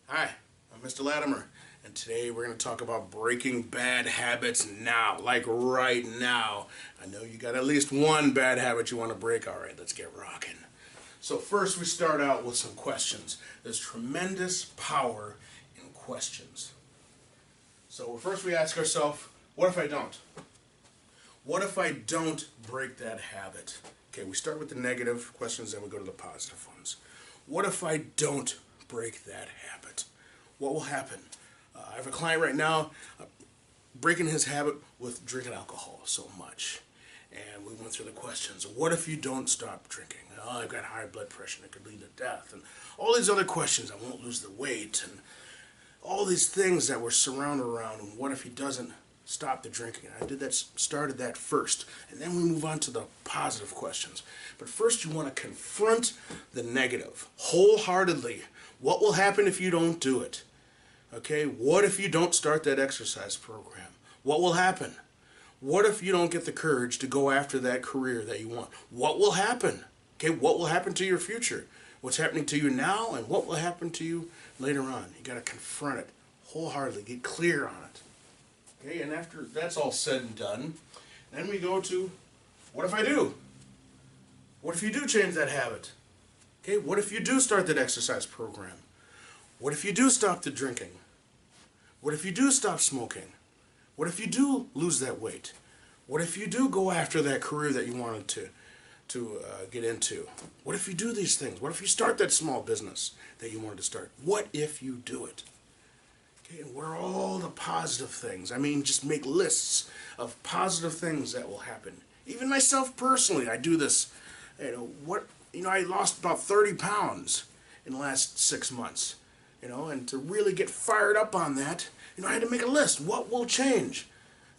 Hi, I'm Mr. Latimer, and today we're going to talk about breaking bad habits now, like right now. I know you got at least one bad habit you want to break. All right, let's get rocking. So first we start out with some questions. There's tremendous power in questions. So first we ask ourselves, what if I don't? What if I don't break that habit? Okay, we start with the negative questions, then we go to the positive ones. What if I don't break that habit? What will happen? I have a client right now breaking his habit with drinking alcohol so much. And we went through the questions. What if you don't stop drinking? Oh, I've got high blood pressure and it could lead to death. And all these other questions. I won't lose the weight. And all these things that were surrounded around. And what if he doesn't stop the drinking? And started that first. And then we move on to the positive questions. But first you want to confront the negative wholeheartedly. What will happen if you don't do it? Okay, what if you don't start that exercise program? What will happen? What if you don't get the courage to go after that career that you want? What will happen? Okay, what will happen to your future? What's happening to you now and what will happen to you later on? You got to confront it wholeheartedly, get clear on it. Okay, and after that's all said and done, then we go to, what if I do? What if you do change that habit? Okay, what if you do start that exercise program? What if you do stop the drinking? What if you do stop smoking? What if you do lose that weight? What if you do go after that career that you wanted to get into? What if you do these things? What if you start that small business that you wanted to start? What if you do it? Okay, and what are all the positive things? I mean, just make lists of positive things that will happen. Even myself personally, I do this. I lost about 30 pounds in the last 6 months. And to really get fired up on that, I had to make a list. What will change?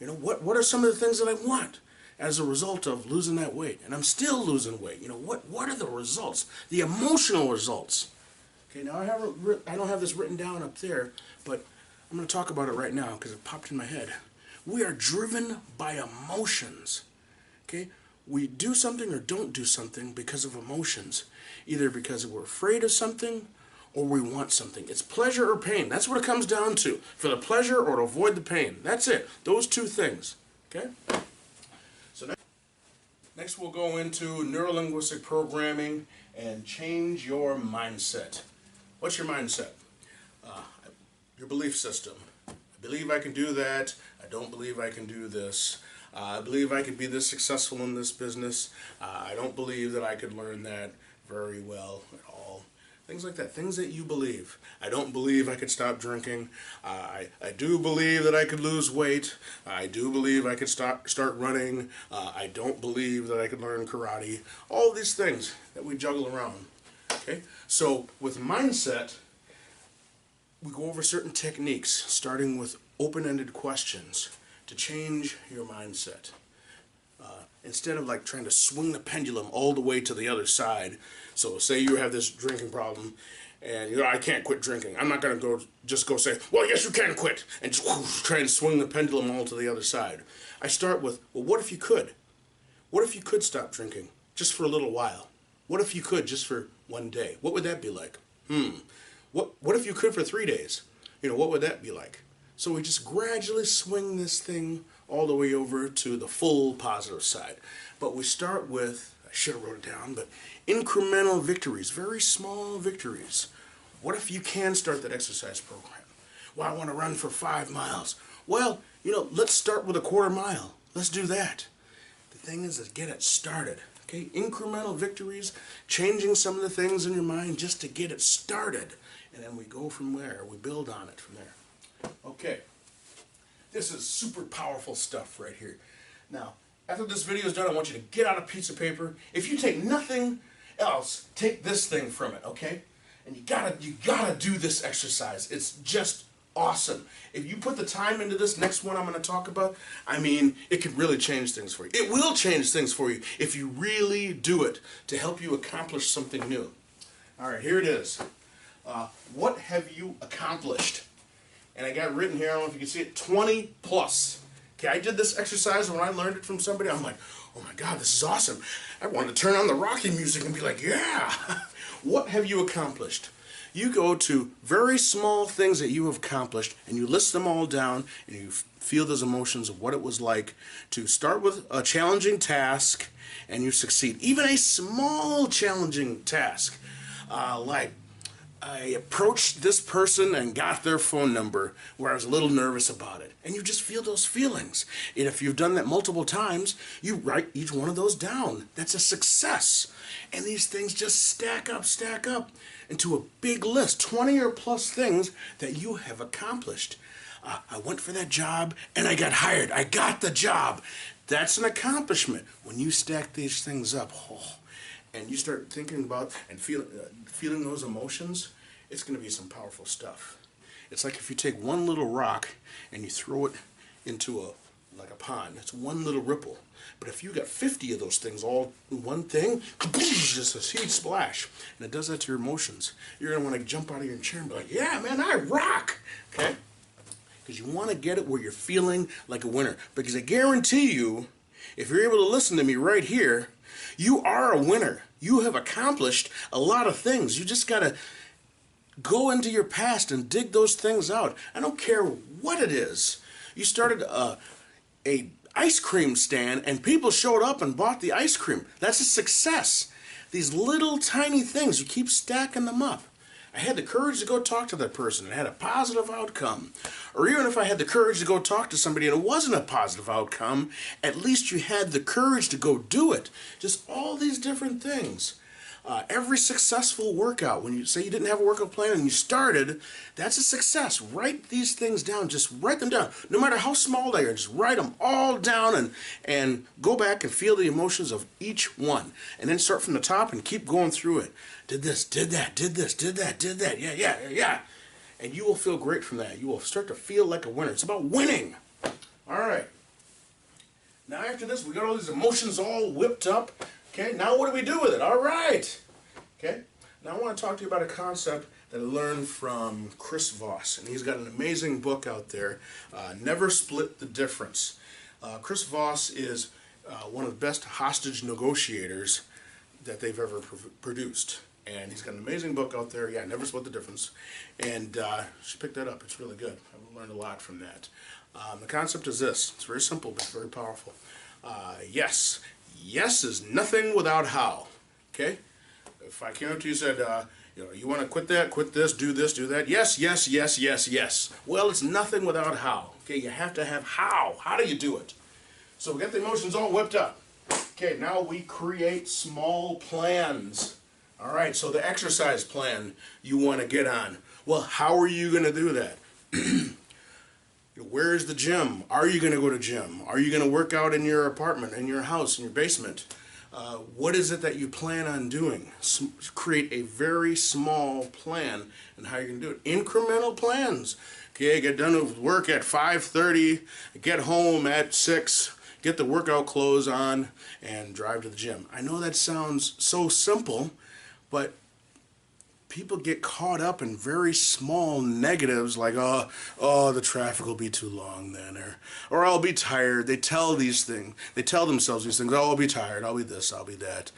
What are some of the things that I want as a result of losing that weight? And I'm still losing weight. What are the results? The emotional results. Okay, now I don't have this written down up there, but I'm going to talk about it right now because it popped in my head. We are driven by emotions. Okay? We do something or don't do something because of emotions. Either because we're afraid of something or we want something. It's pleasure or pain. That's what it comes down to. For the pleasure or to avoid the pain. That's it. Those two things. Okay? So next we'll go into neurolinguistic programming and change your mindset. What's your mindset? Your belief system. I believe I can do that. I don't believe I can do this. I believe I could be this successful in this business. I don't believe that I could learn that very well at all. Things like that. Things that you believe. I don't believe I could stop drinking. I do believe that I could lose weight. I do believe I could start running. I don't believe that I could learn karate. All these things that we juggle around. Okay? So with mindset, we go over certain techniques, starting with open-ended questions to change your mindset. Instead of like trying to swing the pendulum all the way to the other side. So say you have this drinking problem and I can't quit drinking. I'm not going to just go say, well, yes, you can quit, and just try and swing the pendulum all to the other side. I start with, well, what if you could? What if you could stop drinking just for a little while? What if you could just for one day? What would that be like? What if you could for 3 days? What would that be like? So we just gradually swing this thing all the way over to the full positive side. But we start with, I should have wrote it down, but incremental victories, very small victories. What if you can start that exercise program? Well, I want to run for 5 miles. Well, let's start with a quarter mile. Let's do that. The thing is to get it started. Okay, incremental victories, changing some of the things in your mind just to get it started. And then we go from there. We build on it from there. Okay, this is super powerful stuff right here. Now, after this video is done, I want you to get out a piece of paper. If you take nothing else, take this thing from it, okay? And you gotta do this exercise. It's just awesome. If you put the time into this next one I'm going to talk about, I mean, it can really change things for you. It will change things for you if you really do it to help you accomplish something new. All right, here it is. What have you accomplished? And I got written here, I don't know if you can see it, 20 plus. Okay, I did this exercise when I learned it from somebody. I'm like, oh my God, this is awesome. I wanted to turn on the Rocky music and be like, yeah. What have you accomplished? You go to very small things that you have accomplished and you list them all down and you feel those emotions of what it was like to start with a challenging task and you succeed. Even a small challenging task, like I approached this person and got their phone number where I was a little nervous about it. And you just feel those feelings. And if you've done that multiple times, you write each one of those down. That's a success. And these things just stack up into a big list, 20 or plus things that you have accomplished. I went for that job and I got hired. I got the job. That's an accomplishment. When you stack these things up, and you start thinking about and feeling those emotions, it's going to be some powerful stuff. It's like if you take one little rock and you throw it into like a pond. It's one little ripple. But if you got 50 of those things all in one thing, just a huge splash. And it does that to your emotions. You're going to want to jump out of your chair and be like, yeah, man, I rock. Okay? Because you want to get it where you're feeling like a winner. Because I guarantee you, if you're able to listen to me right here, you are a winner. You have accomplished a lot of things. You just got to go into your past and dig those things out. I don't care what it is. You started a ice cream stand and people showed up and bought the ice cream. That's a success. These little tiny things, you keep stacking them up. I had the courage to go talk to that person and had a positive outcome. Or even if I had the courage to go talk to somebody and it wasn't a positive outcome, at least you had the courage to go do it. Just all these different things. Every successful workout, when you say you didn't have a workout plan and you started, that's a success. Write these things down. Just write them down. No matter how small they are, just write them all down and go back and feel the emotions of each one. And then start from the top and keep going through it. Did this, did that, did this, did that, did that. Yeah. And you will feel great from that. You will start to feel like a winner. It's about winning. All right. Now after this, we got all these emotions all whipped up. Okay, now what do we do with it? All right. Okay, now I want to talk to you about a concept that I learned from Chris Voss, and he's got an amazing book out there, Never Split the Difference. Chris Voss is one of the best hostage negotiators that they've ever produced, and he's got an amazing book out there. Yeah, Never Split the Difference, and you should pick that up. It's really good. I've learned a lot from that. The concept is this. It's very simple, but it's very powerful. Yes. Yes is nothing without how. Okay? If I came up to you and said, you want to quit that, quit this, do that. Yes. Well, it's nothing without how. Okay? You have to have how. How do you do it? So we got the emotions all whipped up. Okay, now we create small plans. All right, so the exercise plan you want to get on. Well, how are you going to do that? Where is the gym? Are you going to go to gym? Are you going to work out in your apartment, in your house, in your basement? What is it that you plan on doing? Create a very small plan and how you're going to do it. Incremental plans. Okay, get done with work at 5:30, get home at 6, get the workout clothes on, and drive to the gym. I know that sounds so simple, but people get caught up in very small negatives like, oh, the traffic will be too long then, or I'll be tired. They tell these things. They tell themselves these things. Oh, I'll be tired. I'll be this. I'll be that.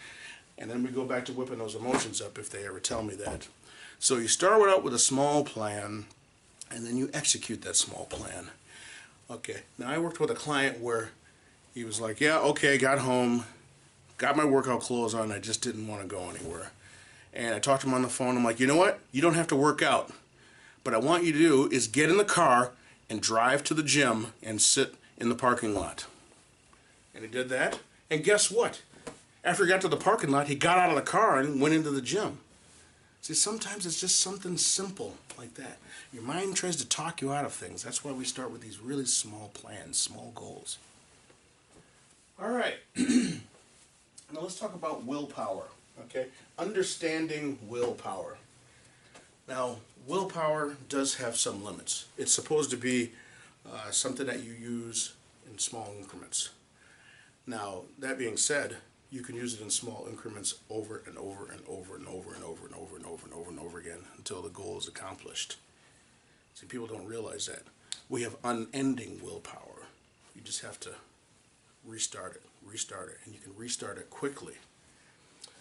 And then we go back to whipping those emotions up if they ever tell me that. So you start out with a small plan, and then you execute that small plan. Okay. Now I worked with a client where he was like, yeah, okay, got home, got my workout clothes on. I just didn't want to go anywhere. And I talked to him on the phone. I'm like, you know what? You don't have to work out. But I want you to do is get in the car and drive to the gym and sit in the parking lot. And he did that. And guess what? After he got to the parking lot, he got out of the car and went into the gym. See, sometimes it's just something simple like that. Your mind tries to talk you out of things. That's why we start with these really small plans, small goals. All right. Now let's talk about willpower. Okay, understanding willpower. Now, willpower does have some limits. It's supposed to be something that you use in small increments. Now, that being said, you can use it in small increments over and over and over and over and over and over and over and over and over again until the goal is accomplished. See, people don't realize that. We have unending willpower. You just have to restart it, and you can restart it quickly.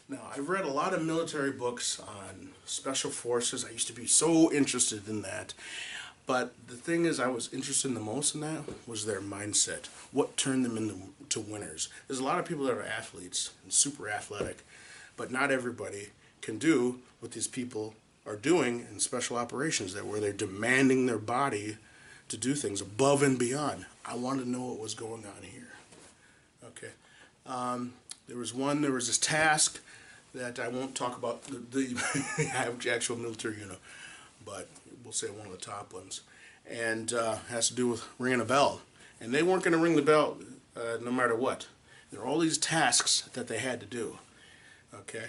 Now, I've read a lot of military books on special forces. I used to be so interested in that. But the thing is, I was interested in the most in that was their mindset. What turned them into winners. There's a lot of people that are athletes and super athletic, but not everybody can do what these people are doing in special operations, where they're demanding their body to do things above and beyond. I wanted to know what was going on here. Okay. There was this task that I won't talk about the actual military unit, but we'll say one of the top ones, and has to do with ringing a bell. And they weren't going to ring the bell no matter what. There are all these tasks that they had to do. Okay,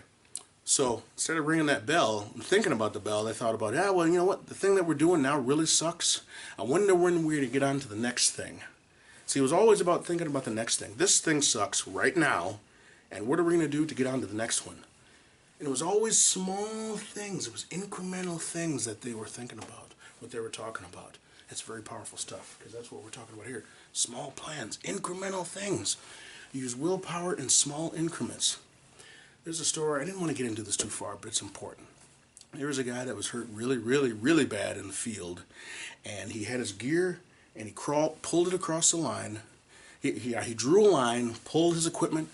so instead of ringing that bell and thinking about the bell, they thought about, yeah, well, you know what? The thing that we're doing now really sucks. I wonder when we're going to get on to the next thing. See, it was always about thinking about the next thing. This thing sucks right now, and what are we going to do to get on to the next one? And it was always small things. It was incremental things that they were thinking about, what they were talking about. It's very powerful stuff, because that's what we're talking about here. Small plans, incremental things. You use willpower in small increments. There's a story, I didn't want to get into this too far, but it's important. There was a guy that was hurt really, really, really bad in the field, and he had his gear, and he pulled it across the line. He drew a line, pulled his equipment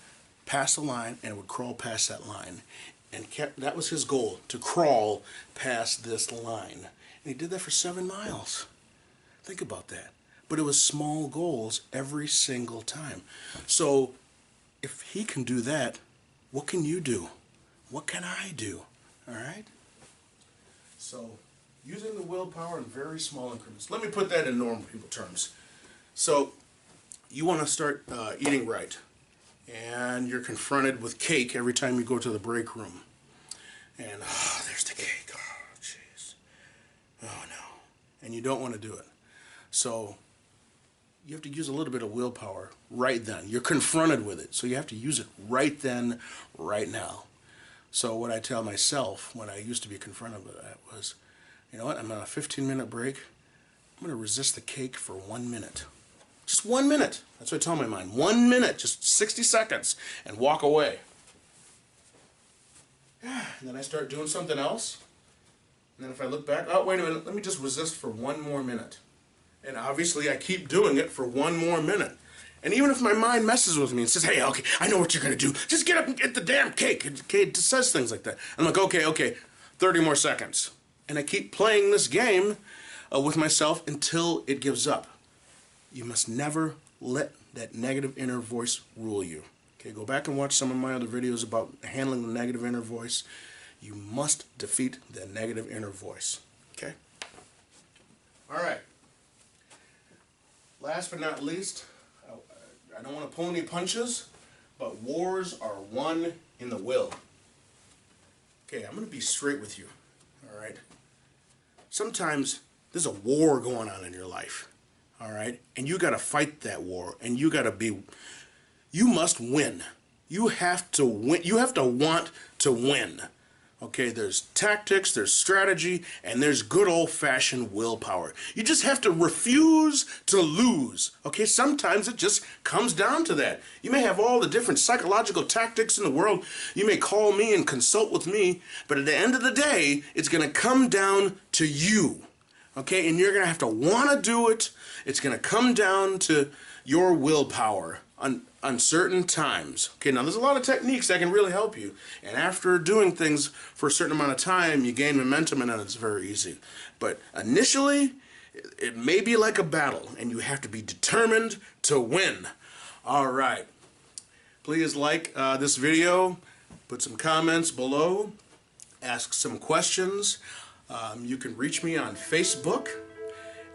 past the line, and it would crawl past that line. And that was his goal, to crawl past this line. And he did that for 7 miles. Think about that. But it was small goals every single time. So if he can do that, what can you do? What can I do? All right? So using the willpower in very small increments. Let me put that in normal people terms. So you want to start eating right. And you're confronted with cake every time you go to the break room. And, oh, there's the cake. Oh, jeez. Oh, no. And you don't want to do it. So you have to use a little bit of willpower right then. You're confronted with it. So you have to use it right then, right now. So what I tell myself when I used to be confronted with that was, you know what, I'm on a 15-minute break. I'm going to resist the cake for 1 minute. Just 1 minute. That's what I tell my mind. 1 minute, just 60 seconds, and walk away. And then I start doing something else. And then if I look back, oh, wait a minute, let me just resist for 1 more minute. And obviously I keep doing it for 1 more minute. And even if my mind messes with me and says, hey, okay, I know what you're going to do. Just get up and get the damn cake. It says things like that. I'm like, okay, 30 more seconds. And I keep playing this game with myself until it gives up. You must never let that negative inner voice rule you. Okay, go back and watch some of my other videos about handling the negative inner voice. You must defeat the negative inner voice. Okay? All right. Last but not least, I don't want to pull any punches, but wars are won in the will. Okay, I'm going to be straight with you. All right? Sometimes there's a war going on in your life. All right? And you got to fight that war, and you must win. You have to win. You have to want to win. Okay, there's tactics, there's strategy, and there's good old-fashioned willpower. You just have to refuse to lose. Okay, sometimes it just comes down to that. You may have all the different psychological tactics in the world. You may call me and consult with me, but at the end of the day, it's going to come down to you. Okay, and you're going to have to want to do it. It's going to come down to your willpower on certain times. Okay, now there's a lot of techniques that can really help you. And after doing things for a certain amount of time, you gain momentum, and then it's very easy. But initially, it may be like a battle, and you have to be determined to win. All right. Please like this video. Put some comments below. Ask some questions. You can reach me on Facebook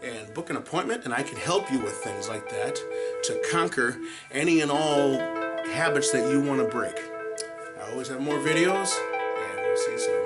and book an appointment, and I can help you with things like that to conquer any and all habits that you want to break. I always have more videos, and we'll see you soon.